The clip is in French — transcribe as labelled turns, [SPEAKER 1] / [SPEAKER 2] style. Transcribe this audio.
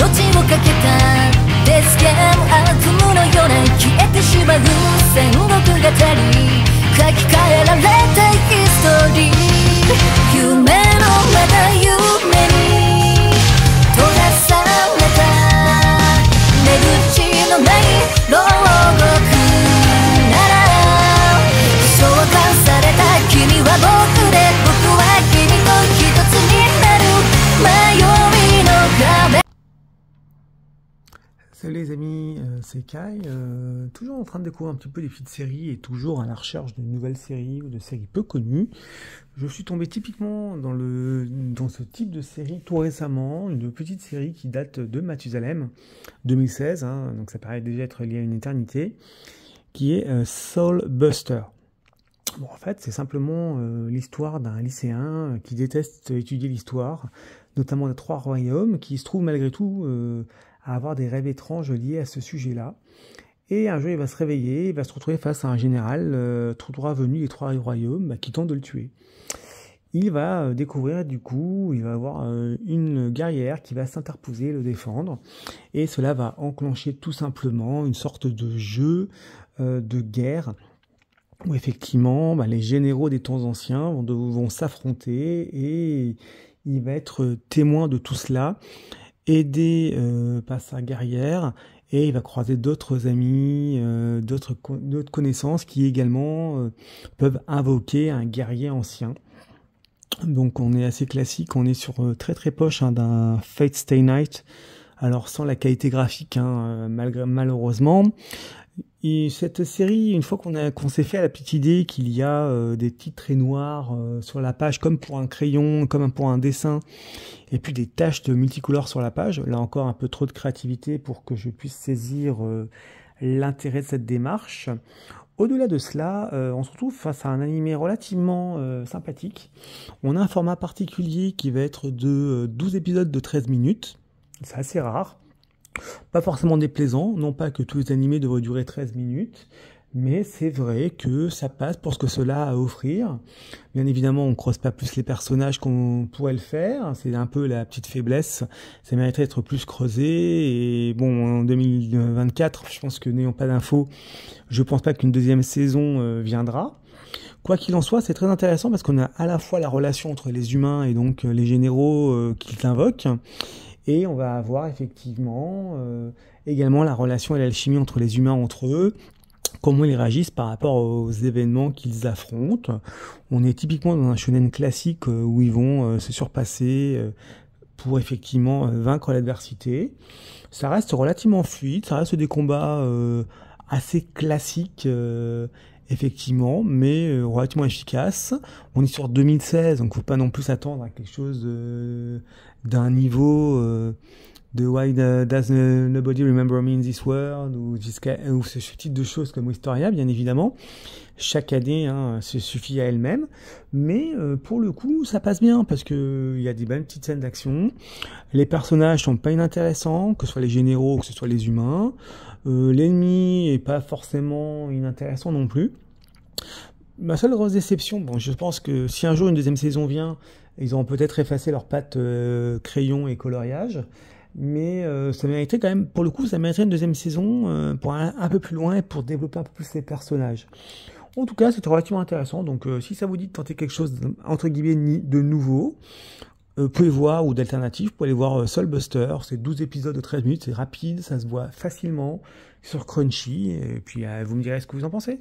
[SPEAKER 1] をかけたデスゲーム悪夢のような消えてしまう戦国語り書き換えられたヒストリー夢のまた夢に閉ざされた出口のない牢獄なら召喚された君は僕で僕は君と一つになる迷いの壁。
[SPEAKER 2] Salut les amis, c'est Kai, toujours en train de découvrir un petit peu des petites séries et toujours à la recherche de nouvelles séries ou de séries peu connues. Je suis tombé typiquement dans ce type de série tout récemment, une petite série qui date de Mathusalem 2016, hein, donc ça paraît déjà être lié à une éternité, qui est Soul Buster. Bon, en fait, c'est simplement l'histoire d'un lycéen qui déteste étudier l'histoire, notamment des 3 royaumes, qui se trouve malgré tout à avoir des rêves étranges liés à ce sujet-là. Et un jour, il va se réveiller, il va se retrouver face à un général tout droit venu des 3 royaumes qui tente de le tuer. Il va découvrir du coup, il va avoir une guerrière qui va s'interposer, le défendre, et cela va enclencher tout simplement une sorte de jeu de guerre où effectivement les généraux des temps anciens vont s'affronter et il va être témoin de tout cela, aidé par sa guerrière, et il va croiser d'autres amis, d'autres connaissances qui également peuvent invoquer un guerrier ancien. Donc on est assez classique, on est sur très poche d'un Fate Stay Night, alors sans la qualité graphique malheureusement. Et cette série, une fois qu'on s'est fait à la petite idée qu'il y a des petits traits noirs sur la page, comme pour un crayon, comme pour un dessin, et puis des taches de multicolores sur la page, là encore un peu trop de créativité pour que je puisse saisir l'intérêt de cette démarche. Au-delà de cela, on se retrouve face à un animé relativement sympathique. On a un format particulier qui va être de 12 épisodes de 13 minutes, c'est assez rare. Pas forcément déplaisant, non pas que tous les animés devraient durer 13 minutes, mais c'est vrai que ça passe pour ce que cela a à offrir. Bien évidemment, on ne creuse pas plus les personnages qu'on pourrait le faire, c'est un peu la petite faiblesse, ça mériterait d'être plus creusé, et bon, en 2024, je pense que n'ayant pas d'infos, je pense pas qu'une deuxième saison viendra. Quoi qu'il en soit, c'est très intéressant parce qu'on a à la fois la relation entre les humains et donc les généraux qu'ils invoquent, et on va avoir effectivement également la relation et l'alchimie entre les humains entre eux, comment ils réagissent par rapport aux événements qu'ils affrontent. On est typiquement dans un shonen classique où ils vont se surpasser pour effectivement vaincre l'adversité. Ça reste relativement fluide, ça reste des combats assez classiques effectivement, mais relativement efficaces. On est sur 2016, donc faut pas non plus s'attendre à quelque chose d'un niveau de Why Does Nobody Remember Me in This World ou ce type de choses comme Historia, bien évidemment. Chaque année se suffit à elle-même, mais pour le coup ça passe bien parce que il y a des bonnes petites scènes d'action, les personnages sont pas inintéressants, que ce soit les généraux ou que ce soit les humains, l'ennemi est pas forcément inintéressant non plus. Ma seule grosse déception, bon, je pense que si un jour une deuxième saison vient, ils auront peut-être effacé leurs pattes crayon et coloriage, mais ça mériterait quand même, pour le coup, ça mériterait une deuxième saison pour aller un peu plus loin et pour développer un peu plus les personnages. En tout cas, c'était relativement intéressant, donc si ça vous dit de tenter quelque chose, entre guillemets, de nouveau, vous pouvez voir, ou d'alternative, vous pouvez aller voir Soul Buster, c'est 12 épisodes de 13 minutes, c'est rapide, ça se voit facilement sur Crunchy, et puis vous me direz ce que vous en pensez.